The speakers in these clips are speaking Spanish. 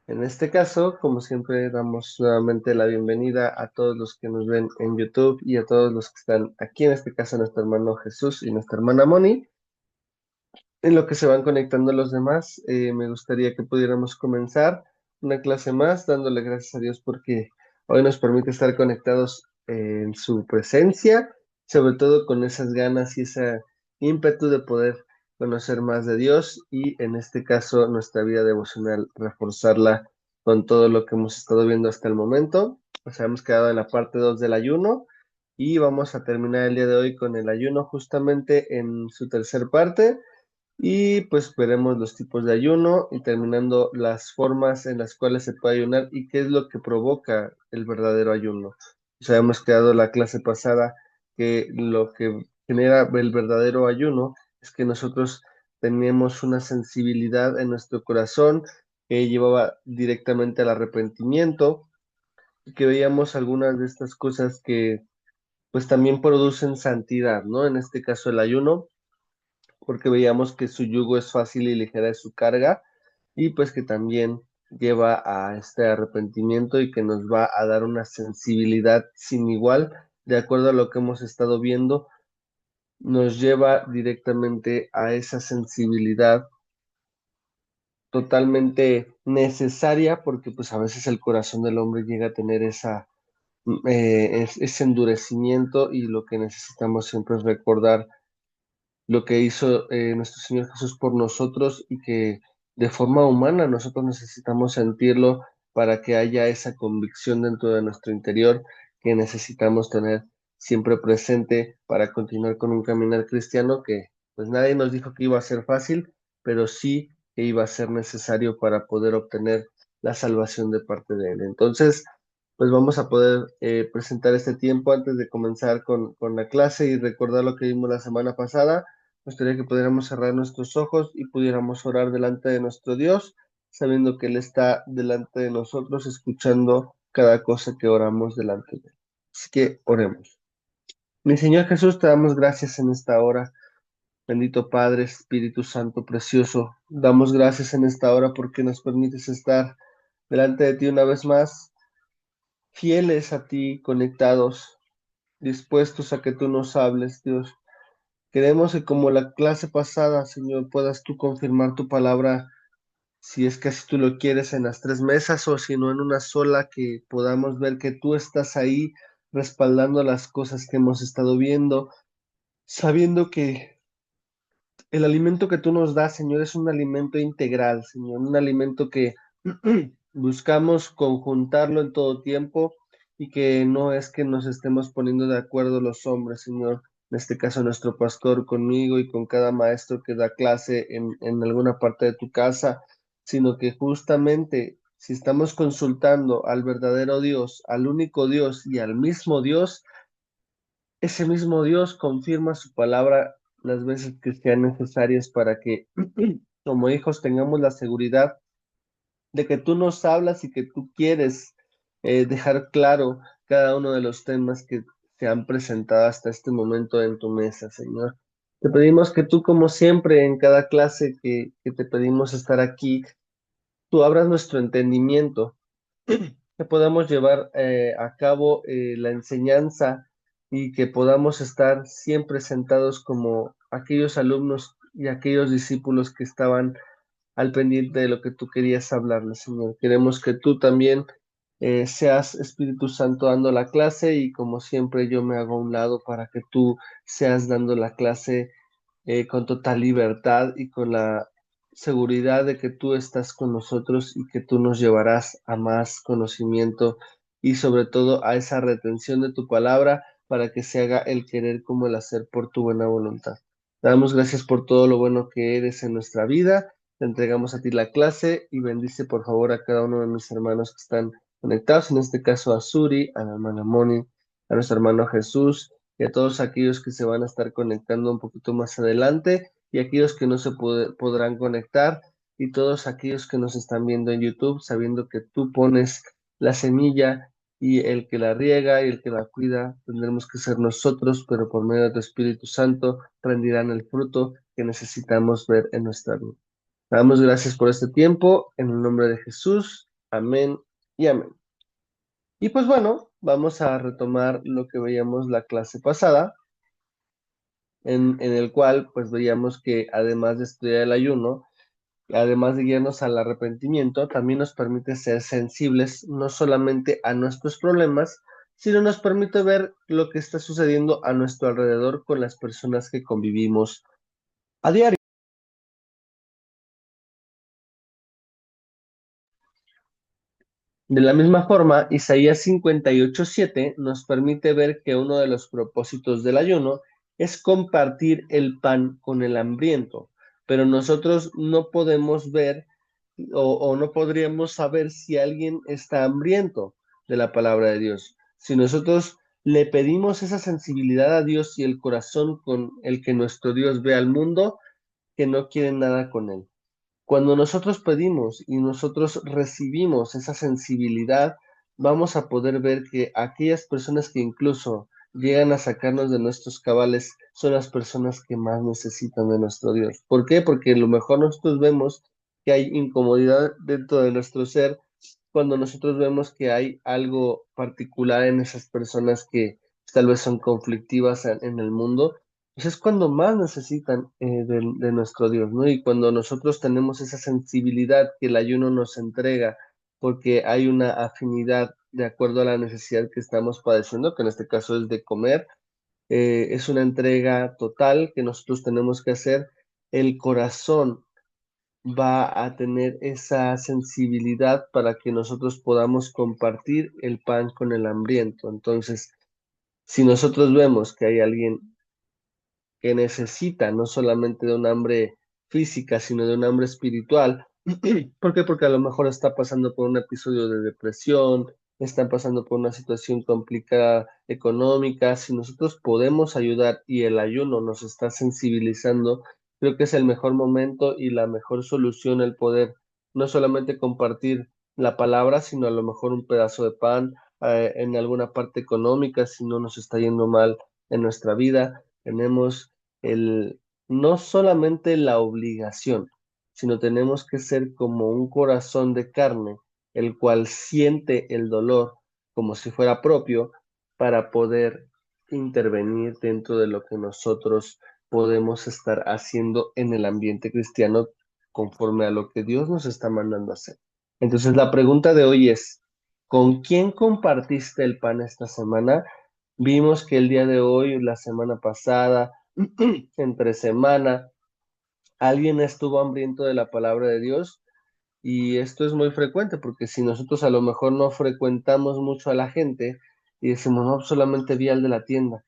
En este caso, como siempre, damos nuevamente la bienvenida a todos los que nos ven en YouTube y a todos los que están aquí, en este caso, nuestro hermano Jesús y nuestra hermana Moni. En lo que se van conectando los demás, me gustaría que pudiéramos comenzar una clase más, dándole gracias a Dios porque hoy nos permite estar conectados en su presencia, sobre todo con esas ganas y ese ímpetu de poder conocer más de Dios y en este caso nuestra vida devocional, reforzarla con todo lo que hemos estado viendo hasta el momento. O sea, hemos quedado en la parte 2 del ayuno y vamos a terminar el día de hoy con el ayuno justamente en su tercer parte. Y pues veremos los tipos de ayuno y terminando las formas en las cuales se puede ayunar y qué es lo que provoca el verdadero ayuno. O sea, hemos quedado la clase pasada que lo que genera el verdadero ayuno es que nosotros tenemos una sensibilidad en nuestro corazón que llevaba directamente al arrepentimiento y que veíamos algunas de estas cosas que pues también producen santidad, ¿no? En este caso el ayuno porque veíamos que su yugo es fácil y ligera es su carga, y pues que también lleva a este arrepentimiento y que nos va a dar una sensibilidad sin igual, de acuerdo a lo que hemos estado viendo, nos lleva directamente a esa sensibilidad totalmente necesaria, porque pues a veces el corazón del hombre llega a tener ese endurecimiento y lo que necesitamos siempre es recordar lo que hizo nuestro Señor Jesús por nosotros y que de forma humana nosotros necesitamos sentirlo para que haya esa convicción dentro de nuestro interior que necesitamos tener siempre presente para continuar con un caminar cristiano que pues nadie nos dijo que iba a ser fácil, pero sí que iba a ser necesario para poder obtener la salvación de parte de Él. Entonces, pues vamos a poder presentar este tiempo antes de comenzar con la clase y recordar lo que vimos la semana pasada. Me gustaría que pudiéramos cerrar nuestros ojos y pudiéramos orar delante de nuestro Dios, sabiendo que Él está delante de nosotros, escuchando cada cosa que oramos delante de Él. Así que oremos. Mi Señor Jesús, te damos gracias en esta hora. Bendito Padre, Espíritu Santo, precioso. Damos gracias en esta hora porque nos permites estar delante de ti una vez más, fieles a ti, conectados, dispuestos a que tú nos hables, Dios. Queremos que como la clase pasada, Señor, puedas tú confirmar tu palabra, si es que así tú lo quieres, en las tres mesas o si no en una sola, que podamos ver que tú estás ahí respaldando las cosas que hemos estado viendo, sabiendo que el alimento que tú nos das, Señor, es un alimento integral, Señor, un alimento que buscamos conjuntarlo en todo tiempo y que no es que nos estemos poniendo de acuerdo los hombres, Señor, en este caso nuestro pastor conmigo y con cada maestro que da clase en alguna parte de tu casa, sino que justamente si estamos consultando al verdadero Dios, al único Dios y al mismo Dios, ese mismo Dios confirma su palabra las veces que sean necesarias para que como hijos tengamos la seguridad de que tú nos hablas y que tú quieres dejar claro cada uno de los temas que se han presentado hasta este momento en tu mesa, Señor. Te pedimos que tú, como siempre, en cada clase que te pedimos estar aquí, tú abras nuestro entendimiento, que podamos llevar a cabo la enseñanza y que podamos estar siempre sentados como aquellos alumnos y aquellos discípulos que estaban al pendiente de lo que tú querías hablarles, Señor. Queremos que tú también seas Espíritu Santo dando la clase y como siempre yo me hago a un lado para que tú seas dando la clase con total libertad y con la seguridad de que tú estás con nosotros y que tú nos llevarás a más conocimiento y sobre todo a esa retención de tu palabra para que se haga el querer como el hacer por tu buena voluntad. Te damos gracias por todo lo bueno que eres en nuestra vida. Te entregamos a ti la clase y bendice por favor a cada uno de mis hermanos que están conectados, en este caso a Suri, a la hermana Moni, a nuestro hermano Jesús y a todos aquellos que se van a estar conectando un poquito más adelante y aquellos que no se podrán conectar y todos aquellos que nos están viendo en YouTube, sabiendo que tú pones la semilla y el que la riega y el que la cuida tendremos que ser nosotros, pero por medio de tu Espíritu Santo rendirán el fruto que necesitamos ver en nuestra vida. Te damos gracias por este tiempo, en el nombre de Jesús. Amén y amén. Y pues bueno, vamos a retomar lo que veíamos la clase pasada, en el cual pues veíamos que además de estudiar el ayuno, además de guiarnos al arrepentimiento, también nos permite ser sensibles no solamente a nuestros problemas, sino nos permite ver lo que está sucediendo a nuestro alrededor con las personas que convivimos a diario. De la misma forma, Isaías 58:7 nos permite ver que uno de los propósitos del ayuno es compartir el pan con el hambriento, pero nosotros no podemos ver o no podríamos saber si alguien está hambriento de la palabra de Dios. Si nosotros le pedimos esa sensibilidad a Dios y el corazón con el que nuestro Dios ve al mundo, que no quiere nada con él. Cuando nosotros pedimos y nosotros recibimos esa sensibilidad, vamos a poder ver que aquellas personas que incluso llegan a sacarnos de nuestros cabales son las personas que más necesitan de nuestro Dios. ¿Por qué? Porque a lo mejor nosotros vemos que hay incomodidad dentro de nuestro ser cuando nosotros vemos que hay algo particular en esas personas que tal vez son conflictivas en el mundo, pues es cuando más necesitan de nuestro Dios, ¿no? Y cuando nosotros tenemos esa sensibilidad que el ayuno nos entrega, porque hay una afinidad de acuerdo a la necesidad que estamos padeciendo, que en este caso es de comer, es una entrega total que nosotros tenemos que hacer. El corazón va a tener esa sensibilidad para que nosotros podamos compartir el pan con el hambriento. Entonces, si nosotros vemos que hay alguien que necesita no solamente de un hambre física, sino de un hambre espiritual. ¿Por qué? Porque a lo mejor está pasando por un episodio de depresión, está pasando por una situación complicada económica. Si nosotros podemos ayudar y el ayuno nos está sensibilizando, creo que es el mejor momento y la mejor solución el poder no solamente compartir la palabra, sino a lo mejor un pedazo de pan en alguna parte económica, si no nos está yendo mal en nuestra vida. Tenemos el, no solamente la obligación, sino tenemos que ser como un corazón de carne, el cual siente el dolor como si fuera propio para poder intervenir dentro de lo que nosotros podemos estar haciendo en el ambiente cristiano conforme a lo que Dios nos está mandando a hacer. Entonces, la pregunta de hoy es, ¿con quién compartiste el pan esta semana? Vimos que el día de hoy, la semana pasada, entre semana, alguien estuvo hambriento de la palabra de Dios y esto es muy frecuente porque si nosotros a lo mejor no frecuentamos mucho a la gente y decimos, no, solamente vi al de la tienda,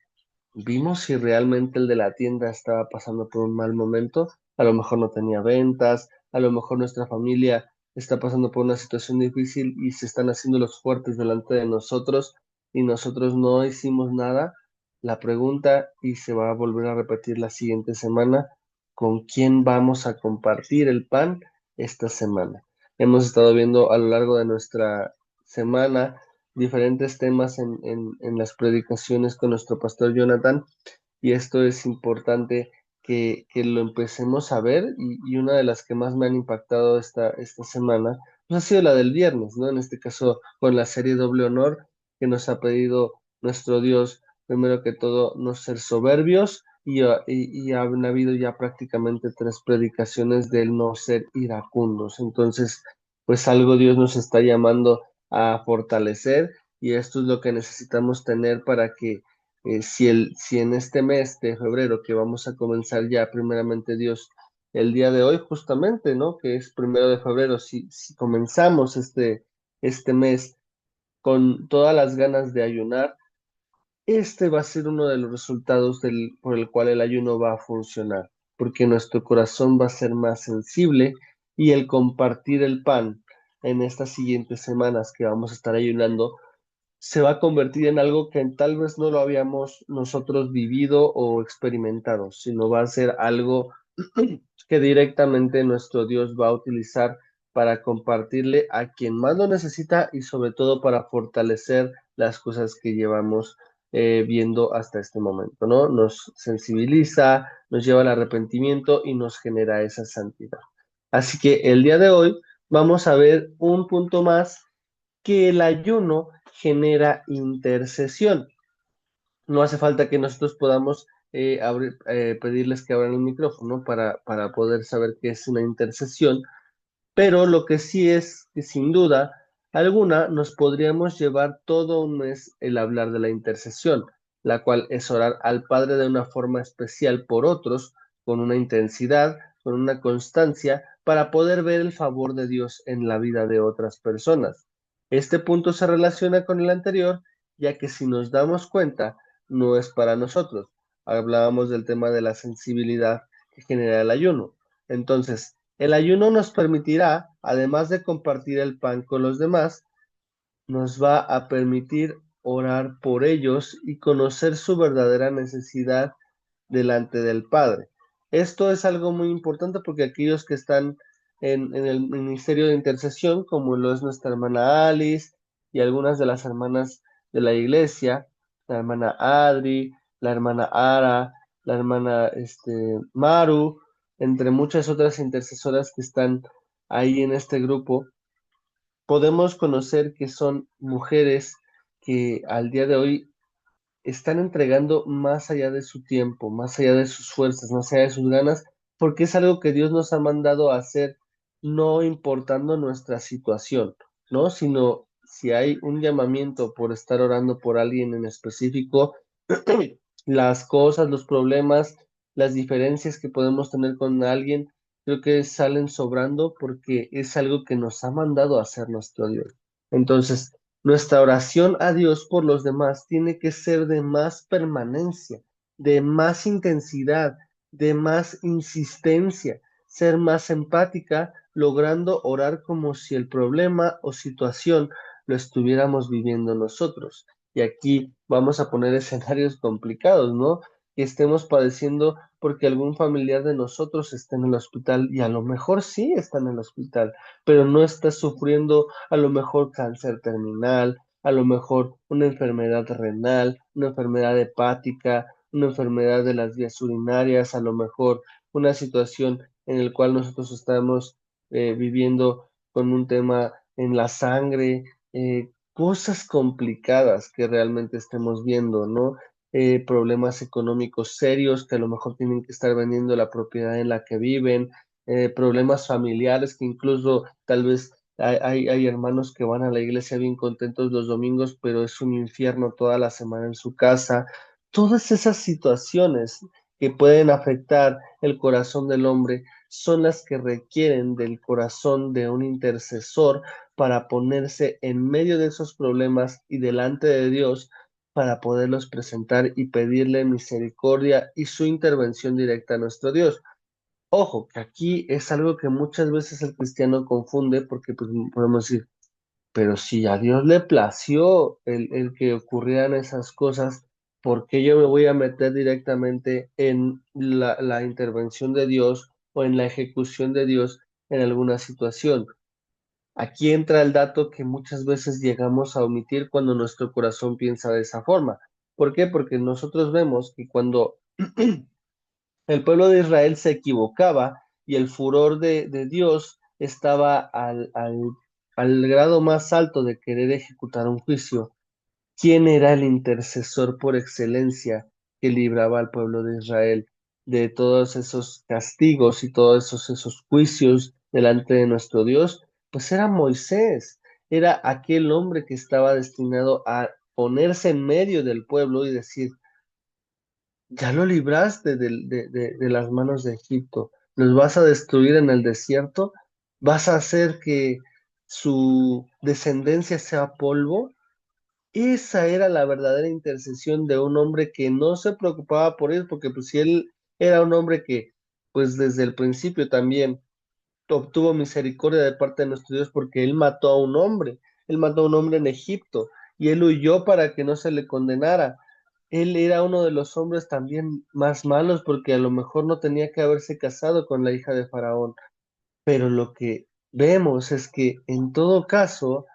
vimos si realmente el de la tienda estaba pasando por un mal momento, a lo mejor no tenía ventas, a lo mejor nuestra familia está pasando por una situación difícil y se están haciendo los fuertes delante de nosotros y nosotros no hicimos nada. La pregunta, y se va a volver a repetir la siguiente semana, ¿con quién vamos a compartir el pan esta semana? Hemos estado viendo a lo largo de nuestra semana diferentes temas en las predicaciones con nuestro pastor Jonathan y esto es importante que lo empecemos a ver y una de las que más me han impactado esta semana pues ha sido la del viernes, ¿no? En este caso con la serie Doble Honor que nos ha pedido nuestro Dios, primero que todo, no ser soberbios y han habido ya prácticamente 3 predicaciones del no ser iracundos. Entonces, pues algo Dios nos está llamando a fortalecer y esto es lo que necesitamos tener para que si en este mes de febrero que vamos a comenzar ya primeramente Dios el día de hoy justamente, ¿no? Que es 1 de febrero, si comenzamos este mes con todas las ganas de ayunar, este va a ser uno de los resultados por el cual el ayuno va a funcionar, porque nuestro corazón va a ser más sensible y el compartir el pan en estas siguientes semanas que vamos a estar ayunando se va a convertir en algo que tal vez no lo habíamos nosotros vivido o experimentado, sino va a ser algo que directamente nuestro Dios va a utilizar para compartirle a quien más lo necesita y sobre todo para fortalecer las cosas que llevamos viendo hasta este momento, ¿no? Nos sensibiliza, nos lleva al arrepentimiento y nos genera esa santidad. Así que el día de hoy vamos a ver un punto más, que el ayuno genera intercesión. No hace falta que nosotros podamos pedirles que abran el micrófono para poder saber qué es una intercesión, pero lo que sí es que sin duda alguna nos podríamos llevar todo un mes el hablar de la intercesión, la cual es orar al Padre de una forma especial por otros, con una intensidad, con una constancia, para poder ver el favor de Dios en la vida de otras personas. Este punto se relaciona con el anterior, ya que si nos damos cuenta, no es para nosotros. Hablábamos del tema de la sensibilidad que genera el ayuno. Entonces, el ayuno nos permitirá, además de compartir el pan con los demás, nos va a permitir orar por ellos y conocer su verdadera necesidad delante del Padre. Esto es algo muy importante porque aquellos que están en el ministerio de intercesión, como lo es nuestra hermana Alice y algunas de las hermanas de la iglesia, la hermana Adri, la hermana Ara, la hermana Maru, entre muchas otras intercesoras que están ahí en este grupo, podemos conocer que son mujeres que al día de hoy están entregando más allá de su tiempo, más allá de sus fuerzas, más allá de sus ganas, porque es algo que Dios nos ha mandado a hacer, no importando nuestra situación, ¿no? Sino si hay un llamamiento por estar orando por alguien en específico, las cosas, los problemas, las diferencias que podemos tener con alguien, creo que salen sobrando porque es algo que nos ha mandado a hacer nuestro Dios. Entonces, nuestra oración a Dios por los demás tiene que ser de más permanencia, de más intensidad, de más insistencia, ser más empática, logrando orar como si el problema o situación lo estuviéramos viviendo nosotros. Y aquí vamos a poner escenarios complicados, ¿no? Que estemos padeciendo porque algún familiar de nosotros está en el hospital y a lo mejor sí está en el hospital, pero no está sufriendo a lo mejor cáncer terminal, a lo mejor una enfermedad renal, una enfermedad hepática, una enfermedad de las vías urinarias, a lo mejor una situación en la cual nosotros estamos viviendo con un tema en la sangre, cosas complicadas que realmente estemos viendo, ¿no? Problemas económicos serios que a lo mejor tienen que estar vendiendo la propiedad en la que viven, problemas familiares que incluso tal vez hay hermanos que van a la iglesia bien contentos los domingos, pero es un infierno toda la semana en su casa. Todas esas situaciones que pueden afectar el corazón del hombre son las que requieren del corazón de un intercesor para ponerse en medio de esos problemas y delante de Dios para poderlos presentar y pedirle misericordia y su intervención directa a nuestro Dios. Ojo, que aquí es algo que muchas veces el cristiano confunde porque pues, podemos decir, pero si a Dios le plació el que ocurrieran esas cosas, ¿por qué yo me voy a meter directamente en la intervención de Dios o en la ejecución de Dios en alguna situación? Aquí entra el dato que muchas veces llegamos a omitir cuando nuestro corazón piensa de esa forma. ¿Por qué? Porque nosotros vemos que cuando el pueblo de Israel se equivocaba y el furor de Dios estaba al grado más alto de querer ejecutar un juicio. ¿Quién era el intercesor por excelencia que libraba al pueblo de Israel de todos esos castigos y todos esos juicios delante de nuestro Dios? Pues era Moisés, era aquel hombre que estaba destinado a ponerse en medio del pueblo y decir, ya lo libraste de las manos de Egipto. ¿Los vas a destruir en el desierto? ¿Vas a hacer que su descendencia sea polvo? Esa era la verdadera intercesión de un hombre que no se preocupaba por él, porque pues si él era un hombre que pues desde el principio también obtuvo misericordia de parte de nuestro Dios porque él mató a un hombre en Egipto y él huyó para que no se le condenara. Él era uno de los hombres también más malos porque a lo mejor no tenía que haberse casado con la hija de Faraón, pero lo que vemos es que en todo caso,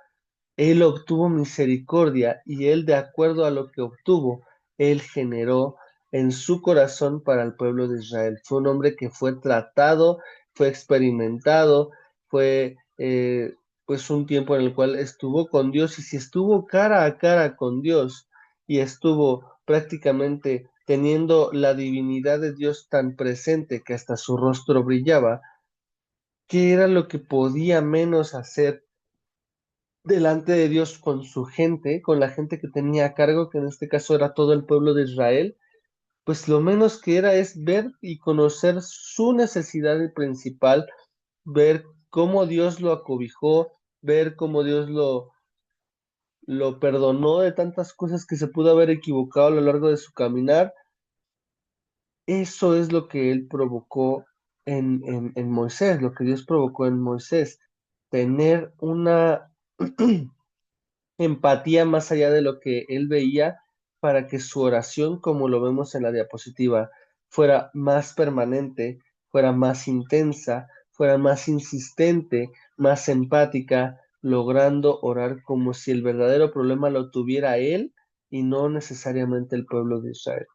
él obtuvo misericordia y él, de acuerdo a lo que obtuvo, él generó en su corazón para el pueblo de Israel. Fue un hombre que fue tratado, fue experimentado, fue eh, pues un tiempo en el cual estuvo con Dios, y si estuvo cara a cara con Dios y estuvo prácticamente teniendo la divinidad de Dios tan presente que hasta su rostro brillaba, ¿qué era lo que podía menos hacer delante de Dios con su gente, con la gente que tenía a cargo, que en este caso era todo el pueblo de Israel? Pues lo menos que era es ver y conocer su necesidad principal, ver cómo Dios lo acobijó, ver cómo Dios lo perdonó de tantas cosas que se pudo haber equivocado a lo largo de su caminar. Eso es lo que él provocó en Moisés, lo que Dios provocó en Moisés, tener una empatía más allá de lo que él veía, para que su oración, como lo vemos en la diapositiva, fuera más permanente, fuera más intensa, fuera más insistente, más empática, logrando orar como si el verdadero problema lo tuviera él y no necesariamente el pueblo de Israel.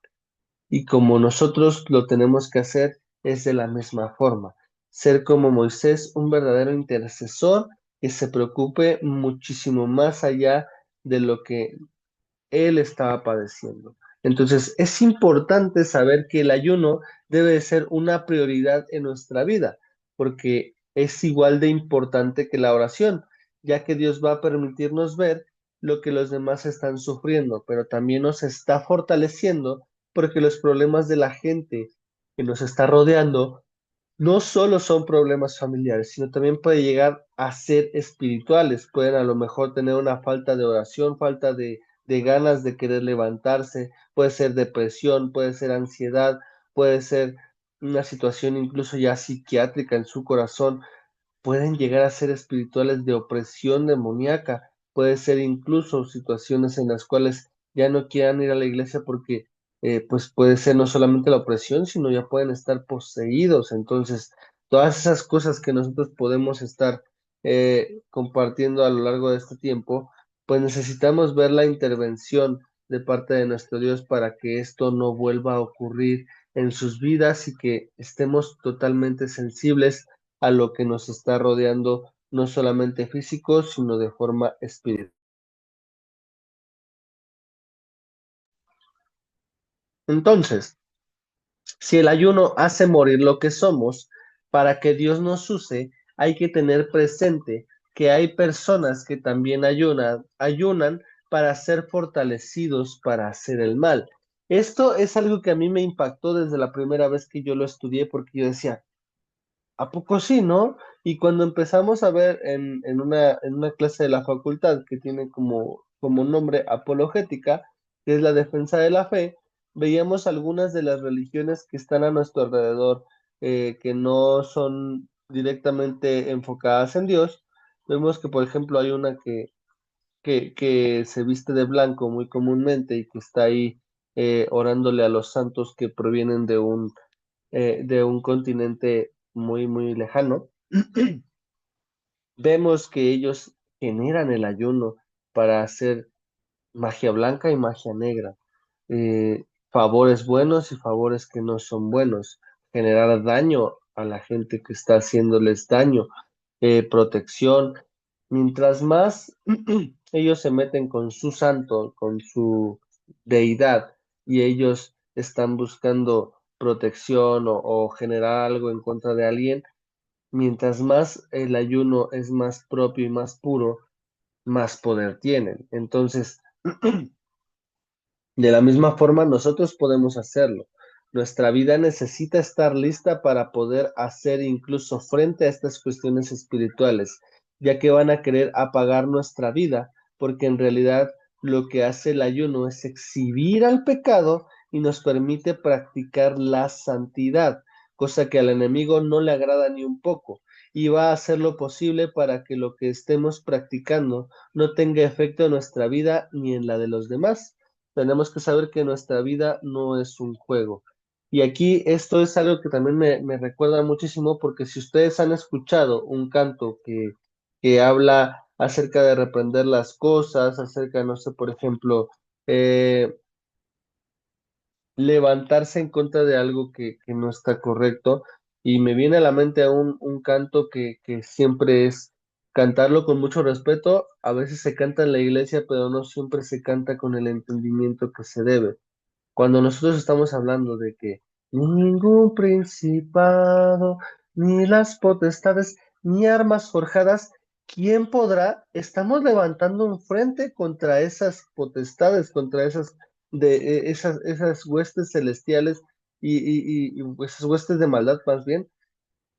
Y como nosotros lo tenemos que hacer, es de la misma forma. Ser como Moisés, un verdadero intercesor que se preocupe muchísimo más allá de lo que él estaba padeciendo. Entonces, es importante saber que el ayuno debe de ser una prioridad en nuestra vida, porque es igual de importante que la oración, ya que Dios va a permitirnos ver lo que los demás están sufriendo, pero también nos está fortaleciendo, porque los problemas de la gente que nos está rodeando no solo son problemas familiares, sino también puede llegar a ser espirituales. Pueden a lo mejor tener una falta de oración, falta de ganas de querer levantarse, puede ser depresión, puede ser ansiedad, puede ser una situación incluso ya psiquiátrica en su corazón, pueden llegar a ser espirituales de opresión demoníaca, puede ser incluso situaciones en las cuales ya no quieran ir a la iglesia porque pues puede ser no solamente la opresión, sino ya pueden estar poseídos. Entonces, todas esas cosas que nosotros podemos estar compartiendo a lo largo de este tiempo, pues necesitamos ver la intervención de parte de nuestro Dios para que esto no vuelva a ocurrir en sus vidas y que estemos totalmente sensibles a lo que nos está rodeando, no solamente físico, sino de forma espiritual. Entonces, si el ayuno hace morir lo que somos, para que Dios nos use, hay que tener presente que hay personas que también ayunan para ser fortalecidos para hacer el mal. Esto es algo que a mí me impactó desde la primera vez que yo lo estudié, porque yo decía, ¿a poco sí, no? Y cuando empezamos a ver en una clase de la facultad que tiene como nombre apologética, que es la defensa de la fe, veíamos algunas de las religiones que están a nuestro alrededor, que no son directamente enfocadas en Dios. Vemos que, por ejemplo, hay una que se viste de blanco muy comúnmente y que está ahí orándole a los santos que provienen de un continente muy, muy lejano. Vemos que ellos generan el ayuno para hacer magia blanca y magia negra, favores buenos y favores que no son buenos, generar daño a la gente que está haciéndoles daño, protección. Mientras más ellos se meten con su santo, con su deidad, y ellos están buscando protección o generar algo en contra de alguien, mientras más el ayuno es más propio y más puro, más poder tienen. Entonces, de la misma forma, nosotros podemos hacerlo. Nuestra vida necesita estar lista para poder hacer incluso frente a estas cuestiones espirituales, ya que van a querer apagar nuestra vida, porque en realidad lo que hace el ayuno es exhibir al pecado y nos permite practicar la santidad, cosa que al enemigo no le agrada ni un poco, y va a hacer lo posible para que lo que estemos practicando no tenga efecto en nuestra vida ni en la de los demás. Tenemos que saber que nuestra vida no es un juego. Y aquí esto es algo que también me recuerda muchísimo, porque si ustedes han escuchado un canto que habla acerca de reprender las cosas, acerca, no sé, por ejemplo, eh, levantarse en contra de algo que no está correcto, y me viene a la mente un canto que siempre es cantarlo con mucho respeto. A veces se canta en la iglesia, pero no siempre se canta con el entendimiento que se debe. Cuando nosotros estamos hablando de que ningún principado, ni las potestades, ni armas forjadas, ¿quién podrá? Estamos levantando un frente contra esas potestades, contra esas huestes celestiales y esas huestes de maldad más bien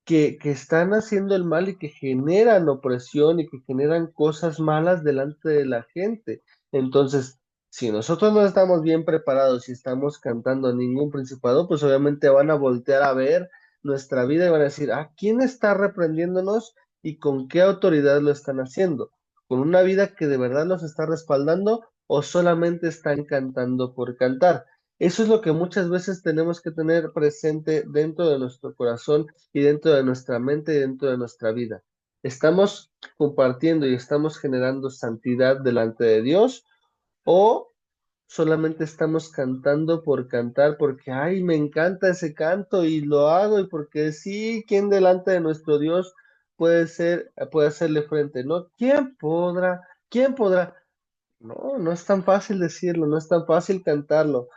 que están haciendo el mal y que generan opresión y que generan cosas malas delante de la gente. Entonces, si nosotros no estamos bien preparados y estamos cantando a ningún principado, pues obviamente van a voltear a ver nuestra vida y van a decir, ¿a quién está reprendiéndonos y con qué autoridad lo están haciendo? ¿Con una vida que de verdad los está respaldando o solamente están cantando por cantar? Eso es lo que muchas veces tenemos que tener presente dentro de nuestro corazón y dentro de nuestra mente y dentro de nuestra vida. ¿Estamos compartiendo y estamos generando santidad delante de Dios o solamente estamos cantando por cantar porque, ay, me encanta ese canto y lo hago y porque sí, ¿quién delante de nuestro Dios puede hacerle frente? ¿No? ¿Quién podrá? ¿Quién podrá? No, no es tan fácil decirlo, no es tan fácil cantarlo.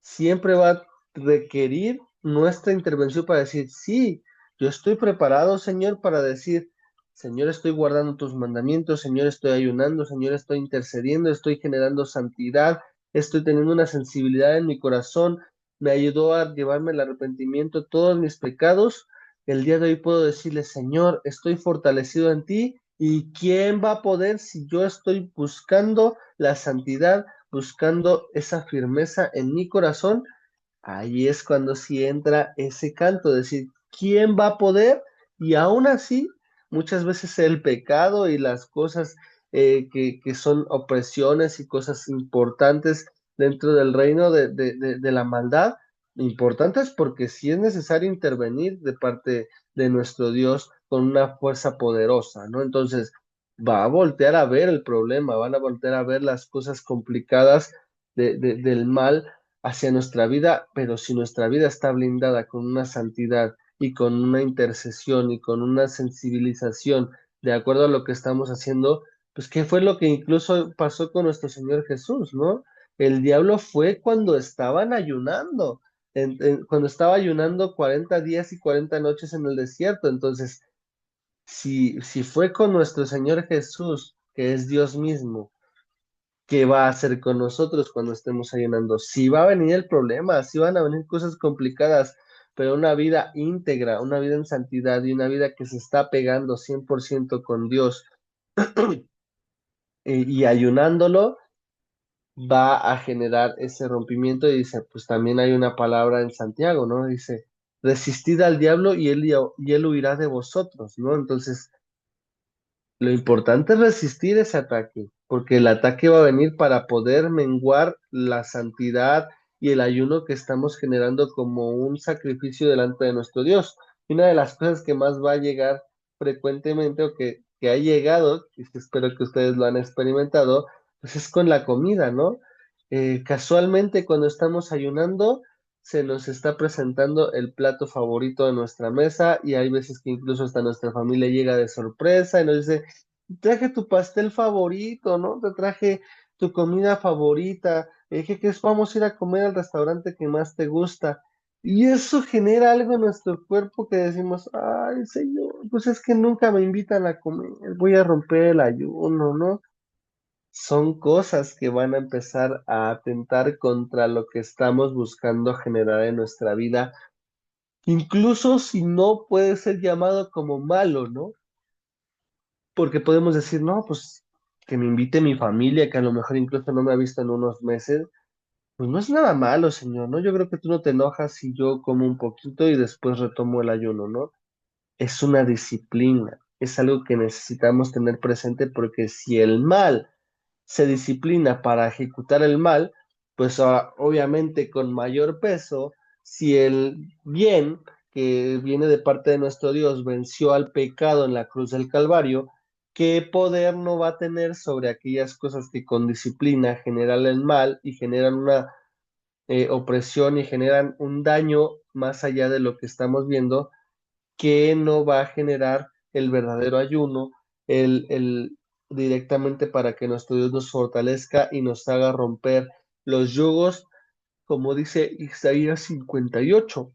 Siempre va a requerir nuestra intervención para decir, sí, yo estoy preparado, Señor, para decir, Señor, estoy guardando tus mandamientos, Señor, estoy ayunando, Señor, estoy intercediendo, estoy generando santidad, estoy teniendo una sensibilidad en mi corazón, me ayudó a llevarme el arrepentimiento de todos mis pecados. El día de hoy puedo decirle, Señor, estoy fortalecido en ti. ¿Y quién va a poder si yo estoy buscando la santidad, buscando esa firmeza en mi corazón? Ahí es cuando sí entra ese canto, decir, ¿quién va a poder? Y aún así, muchas veces el pecado y las cosas que son opresiones y cosas importantes dentro del reino de la maldad, importantes porque sí es necesario intervenir de parte de nuestro Dios con una fuerza poderosa, ¿no? Entonces, va a voltear a ver el problema, van a voltear a ver las cosas complicadas del mal hacia nuestra vida, pero si nuestra vida está blindada con una santidad y con una intercesión y con una sensibilización de acuerdo a lo que estamos haciendo, pues qué fue lo que incluso pasó con nuestro Señor Jesús, ¿no? El diablo fue cuando estaban ayunando, cuando estaba ayunando 40 días y 40 noches en el desierto. Entonces, si fue con nuestro Señor Jesús, que es Dios mismo, qué va a hacer con nosotros cuando estemos ayunando. Sí va a venir el problema, sí van a venir cosas complicadas, pero una vida íntegra, una vida en santidad y una vida que se está pegando 100% con Dios y ayunándolo, va a generar ese rompimiento y dice, pues también hay una palabra en Santiago, ¿no? Dice, resistid al diablo y él huirá de vosotros, ¿no? Entonces, lo importante es resistir ese ataque, porque el ataque va a venir para poder menguar la santidad y el ayuno que estamos generando como un sacrificio delante de nuestro Dios. Y una de las cosas que más va a llegar frecuentemente o que ha llegado, y que espero que ustedes lo han experimentado, pues es con la comida, ¿no? Casualmente cuando estamos ayunando, se nos está presentando el plato favorito de nuestra mesa y hay veces que incluso hasta nuestra familia llega de sorpresa y nos dice, traje tu pastel favorito, ¿no? Te traje tu comida favorita. ¿Qué crees? Vamos a ir a comer al restaurante que más te gusta. Y eso genera algo en nuestro cuerpo que decimos, ay, señor, pues es que nunca me invitan a comer, voy a romper el ayuno, ¿no? Son cosas que van a empezar a atentar contra lo que estamos buscando generar en nuestra vida, incluso si no puede ser llamado como malo, ¿no? Porque podemos decir, no, pues que me invite mi familia, que a lo mejor incluso no me ha visto en unos meses, pues no es nada malo, señor, ¿no? Yo creo que tú no te enojas si yo como un poquito y después retomo el ayuno, ¿no? Es una disciplina, es algo que necesitamos tener presente porque si el mal se disciplina para ejecutar el mal, pues obviamente con mayor peso, si el bien que viene de parte de nuestro Dios venció al pecado en la cruz del Calvario, ¿qué poder no va a tener sobre aquellas cosas que con disciplina generan el mal y generan una opresión y generan un daño más allá de lo que estamos viendo? Que no va a generar el verdadero ayuno, el directamente para que nuestro Dios nos fortalezca y nos haga romper los yugos, como dice Isaías 58.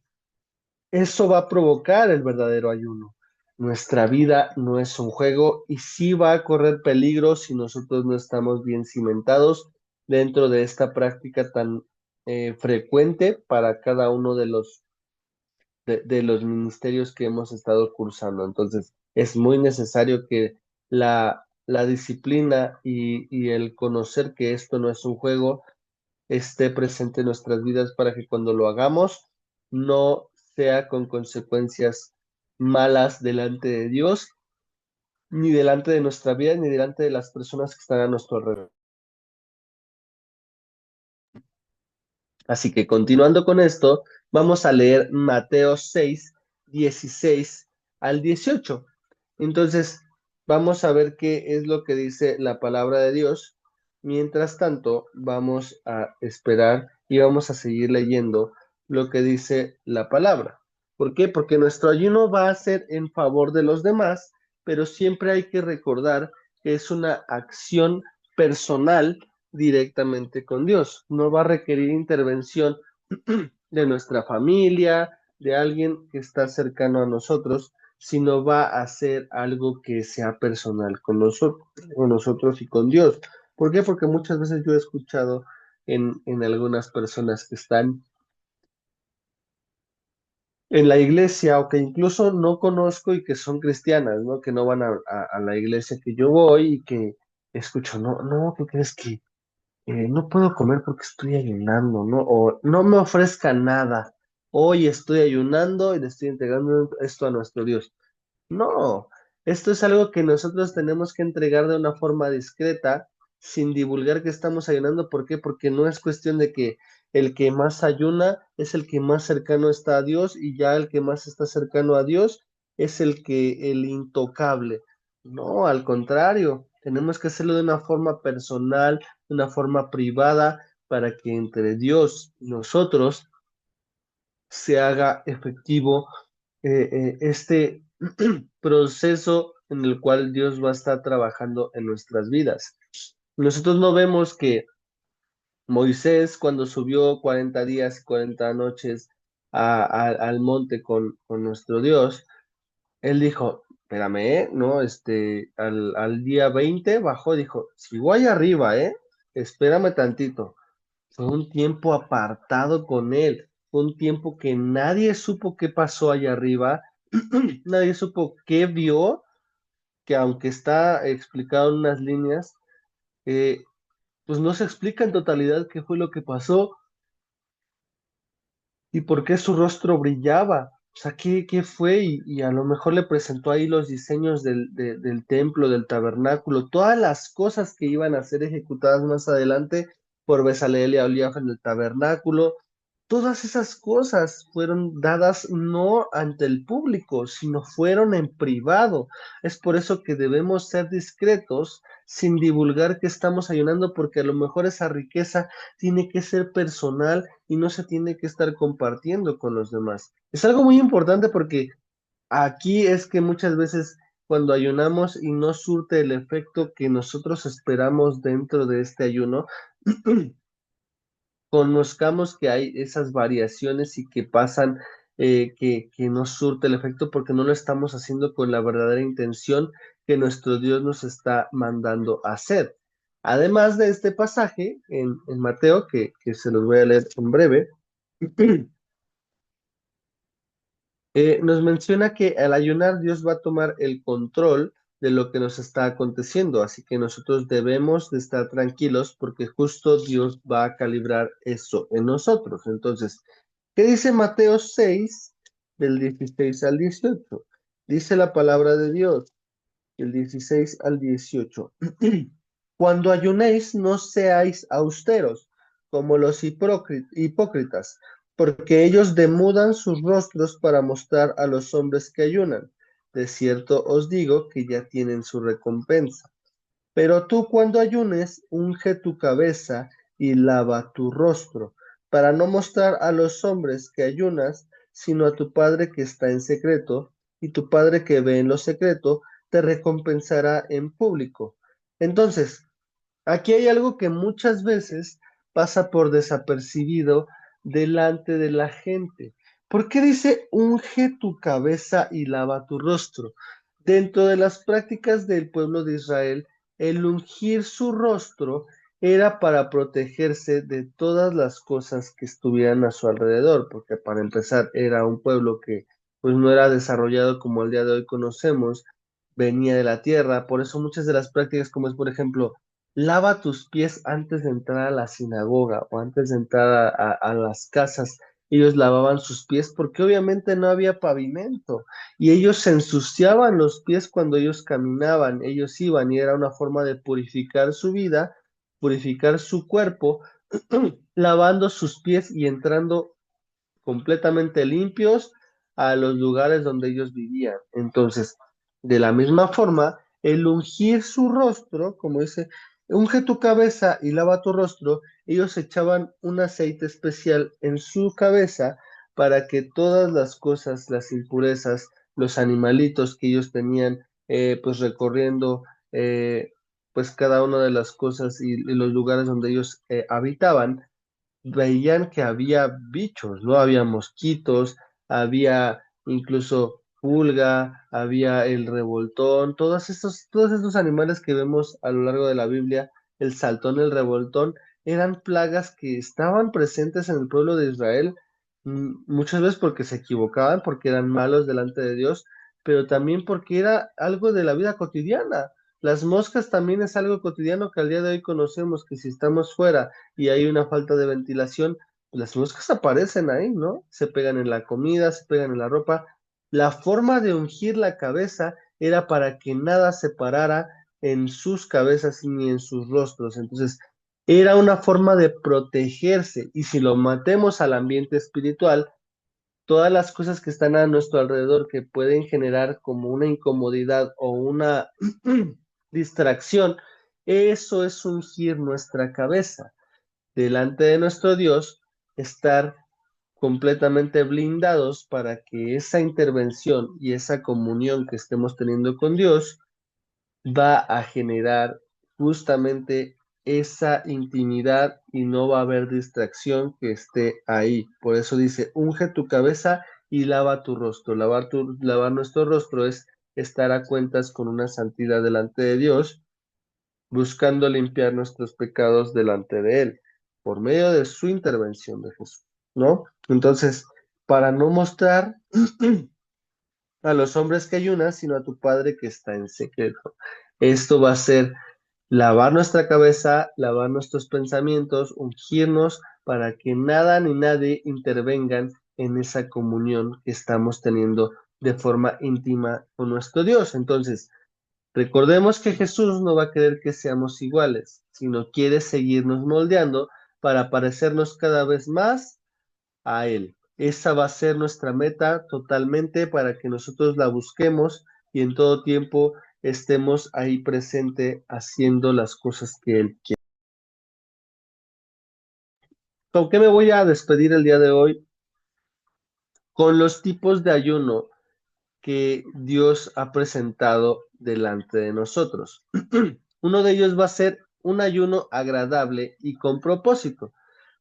Eso va a provocar el verdadero ayuno. Nuestra vida no es un juego y sí va a correr peligro si nosotros no estamos bien cimentados dentro de esta práctica tan frecuente para cada uno de los ministerios que hemos estado cursando. Entonces, es muy necesario que la disciplina y el conocer que esto no es un juego esté presente en nuestras vidas para que cuando lo hagamos no sea con consecuencias malas delante de Dios, ni delante de nuestra vida, ni delante de las personas que están a nuestro alrededor. Así que continuando con esto, vamos a leer Mateo 6, 16 al 18. Entonces, vamos a ver qué es lo que dice la palabra de Dios. Mientras tanto, vamos a esperar y vamos a seguir leyendo lo que dice la palabra. ¿Por qué? Porque nuestro ayuno va a ser en favor de los demás, pero siempre hay que recordar que es una acción personal directamente con Dios. No va a requerir intervención de nuestra familia, de alguien que está cercano a nosotros, sino va a ser algo que sea personal con nosotros y con Dios. ¿Por qué? Porque muchas veces yo he escuchado en algunas personas que están en la iglesia o que incluso no conozco y que son cristianas, ¿no? Que no van a la iglesia que yo voy y que escucho, no, no, ¿qué crees que no puedo comer porque estoy ayunando, ¿no? O no me ofrezca nada. Hoy estoy ayunando y le estoy entregando esto a nuestro Dios. No, esto es algo que nosotros tenemos que entregar de una forma discreta, sin divulgar que estamos ayunando. ¿Por qué? Porque no es cuestión de que el que más ayuna es el que más cercano está a Dios y ya el que más está cercano a Dios es el intocable. No, al contrario, tenemos que hacerlo de una forma personal, de una forma privada, para que entre Dios y nosotros se haga efectivo este proceso en el cual Dios va a estar trabajando en nuestras vidas. Nosotros no vemos que Moisés, cuando subió 40 días y 40 noches al monte con nuestro Dios, él dijo, espérame, ¿no? Al día 20 bajó, dijo, sigo ahí arriba, espérame tantito. Fue un tiempo apartado con él, fue un tiempo que nadie supo qué pasó allá arriba, nadie supo qué vio, que aunque está explicado en unas líneas, eh, pues no se explica en totalidad qué fue lo que pasó y por qué su rostro brillaba. O sea, ¿qué fue? Y a lo mejor le presentó ahí los diseños del templo, del tabernáculo, todas las cosas que iban a ser ejecutadas más adelante por Bezaleel y Aholiab en el tabernáculo. Todas esas cosas fueron dadas no ante el público, sino fueron en privado. Es por eso que debemos ser discretos sin divulgar que estamos ayunando, porque a lo mejor esa riqueza tiene que ser personal y no se tiene que estar compartiendo con los demás. Es algo muy importante porque aquí es que muchas veces cuando ayunamos y no surte el efecto que nosotros esperamos dentro de este ayuno, conozcamos que hay esas variaciones y que pasan, que no surte el efecto porque no lo estamos haciendo con la verdadera intención que nuestro Dios nos está mandando a hacer. Además de este pasaje en Mateo, que se los voy a leer en breve, nos menciona que al ayunar Dios va a tomar el control de lo que nos está aconteciendo, así que nosotros debemos de estar tranquilos porque justo Dios va a calibrar eso en nosotros. Entonces, ¿qué dice Mateo 6 del 16 al 18? Dice la palabra de Dios, del 16 al 18. Cuando ayunéis, no seáis austeros, como los hipócritas, porque ellos demudan sus rostros para mostrar a los hombres que ayunan. De cierto os digo que ya tienen su recompensa. Pero tú cuando ayunes, unge tu cabeza y lava tu rostro, para no mostrar a los hombres que ayunas, sino a tu Padre que está en secreto, y tu Padre que ve en lo secreto te recompensará en público. Entonces, aquí hay algo que muchas veces pasa por desapercibido delante de la gente. ¿Por qué dice unge tu cabeza y lava tu rostro? Dentro de las prácticas del pueblo de Israel, el ungir su rostro era para protegerse de todas las cosas que estuvieran a su alrededor, porque para empezar era un pueblo que pues no era desarrollado como el día de hoy conocemos, venía de la tierra, por eso muchas de las prácticas como es por ejemplo lava tus pies antes de entrar a la sinagoga o antes de entrar a las casas. Ellos lavaban sus pies porque obviamente no había pavimento y ellos se ensuciaban los pies cuando ellos caminaban, ellos iban y era una forma de purificar su vida, purificar su cuerpo, lavando sus pies y entrando completamente limpios a los lugares donde ellos vivían. Entonces, de la misma forma, el ungir su rostro, como dice, unge tu cabeza y lava tu rostro, ellos echaban un aceite especial en su cabeza para que todas las cosas, las impurezas, los animalitos que ellos tenían, pues recorriendo, pues cada una de las cosas y los lugares donde ellos habitaban, veían que había bichos, ¿no? Había mosquitos, había incluso pulga, había el revoltón, todos estos animales que vemos a lo largo de la Biblia, el saltón, el revoltón, eran plagas que estaban presentes en el pueblo de Israel, muchas veces porque se equivocaban, porque eran malos delante de Dios, pero también porque era algo de la vida cotidiana. Las moscas también es algo cotidiano que al día de hoy conocemos, que si estamos fuera y hay una falta de ventilación, las moscas aparecen ahí, ¿no? Se pegan en la comida, se pegan en la ropa. La forma de ungir la cabeza era para que nada se parara en sus cabezas ni en sus rostros. Entonces, era una forma de protegerse. Y si lo matemos al ambiente espiritual, todas las cosas que están a nuestro alrededor que pueden generar como una incomodidad o una distracción, eso es ungir nuestra cabeza delante de nuestro Dios, estar completamente blindados para que esa intervención y esa comunión que estemos teniendo con Dios va a generar justamente esa intimidad y no va a haber distracción que esté ahí. Por eso dice, unge tu cabeza y lava tu rostro. Lavar nuestro rostro es estar a cuentas con una santidad delante de Dios, buscando limpiar nuestros pecados delante de Él, por medio de su intervención de Jesús, ¿no? Entonces, para no mostrar a los hombres que ayunan, sino a tu Padre que está en secreto. Esto va a ser lavar nuestra cabeza, lavar nuestros pensamientos, ungirnos para que nada ni nadie intervengan en esa comunión que estamos teniendo de forma íntima con nuestro Dios. Entonces, recordemos que Jesús no va a querer que seamos iguales, sino quiere seguirnos moldeando para parecernos cada vez más a Él. Esa va a ser nuestra meta totalmente para que nosotros la busquemos y en todo tiempo estemos ahí presente haciendo las cosas que Él quiere. ¿Con qué me voy a despedir el día de hoy? Con los tipos de ayuno que Dios ha presentado delante de nosotros. Uno de ellos va a ser un ayuno agradable y con propósito.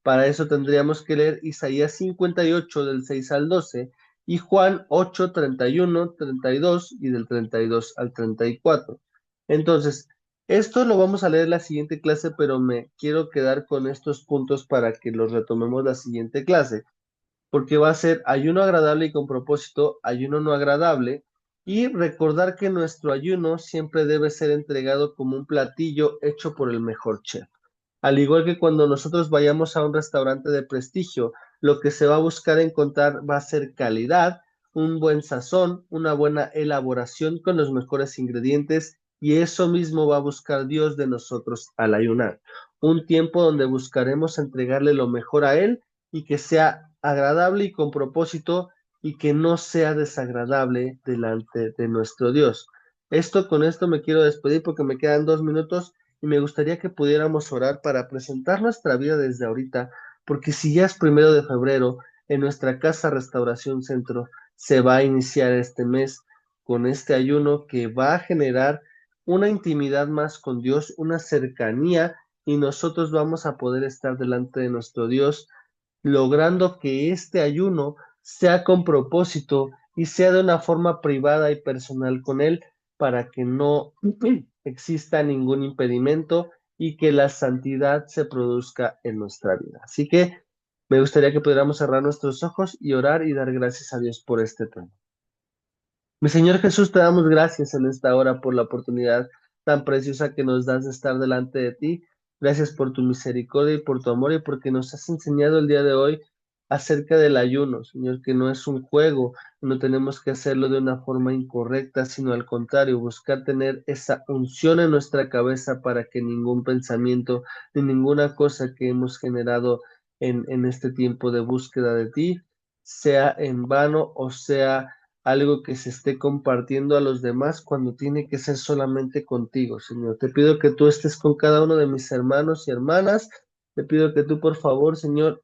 Para eso tendríamos que leer Isaías 58 del 6 al 12 y Juan 8, 31, 32 y del 32 al 34. Entonces, esto lo vamos a leer en la siguiente clase, pero me quiero quedar con estos puntos para que los retomemos la siguiente clase porque va a ser ayuno agradable y con propósito, ayuno no agradable, y recordar que nuestro ayuno siempre debe ser entregado como un platillo hecho por el mejor chef. Al igual que cuando nosotros vayamos a un restaurante de prestigio, lo que se va a buscar encontrar va a ser calidad, un buen sazón, una buena elaboración con los mejores ingredientes, y eso mismo va a buscar Dios de nosotros al ayunar. Un tiempo donde buscaremos entregarle lo mejor a Él y que sea agradable y con propósito y que no sea desagradable delante de nuestro Dios. Con esto me quiero despedir porque me quedan 2 minutos y me gustaría que pudiéramos orar para presentar nuestra vida desde ahorita, porque si ya es 1 de febrero, en nuestra casa Restauración Centro se va a iniciar este mes con este ayuno que va a generar una intimidad más con Dios, una cercanía, y nosotros vamos a poder estar delante de nuestro Dios, logrando que este ayuno sea con propósito y sea de una forma privada y personal con Él, para que no exista ningún impedimento y que la santidad se produzca en nuestra vida. Así que me gustaría que pudiéramos cerrar nuestros ojos y orar y dar gracias a Dios por este tema. Mi Señor Jesús, te damos gracias en esta hora por la oportunidad tan preciosa que nos das de estar delante de ti. Gracias por tu misericordia y por tu amor, y porque nos has enseñado el día de hoy acerca del ayuno, Señor, que no es un juego, no tenemos que hacerlo de una forma incorrecta, sino al contrario, buscar tener esa unción en nuestra cabeza para que ningún pensamiento ni ninguna cosa que hemos generado en este tiempo de búsqueda de ti sea en vano o sea algo que se esté compartiendo a los demás, cuando tiene que ser solamente contigo, Señor. Te pido que tú estés con cada uno de mis hermanos y hermanas. Te pido que tú, por favor, Señor,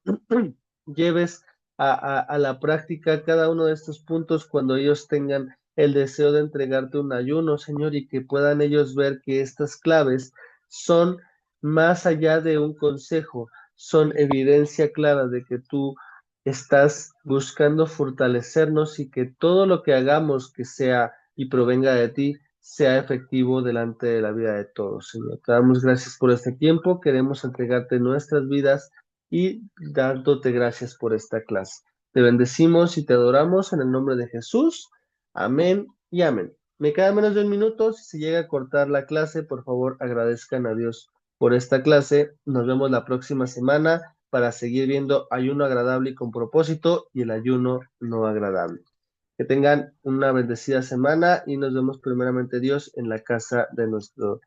lleves a la práctica cada uno de estos puntos cuando ellos tengan el deseo de entregarte un ayuno, Señor, y que puedan ellos ver que estas claves son más allá de un consejo, son evidencia clara de que tú estás buscando fortalecernos, y que todo lo que hagamos que sea y provenga de ti sea efectivo delante de la vida de todos, Señor. Te damos gracias por este tiempo, queremos entregarte nuestras vidas y dándote gracias por esta clase. Te bendecimos y te adoramos en el nombre de Jesús. Amén y amén. Me queda menos de un minuto. Si se llega a cortar la clase, por favor agradezcan a Dios por esta clase. Nos vemos la próxima semana para seguir viendo ayuno agradable y con propósito, y el ayuno no agradable. Que tengan una bendecida semana y nos vemos primeramente Dios en la casa de nuestro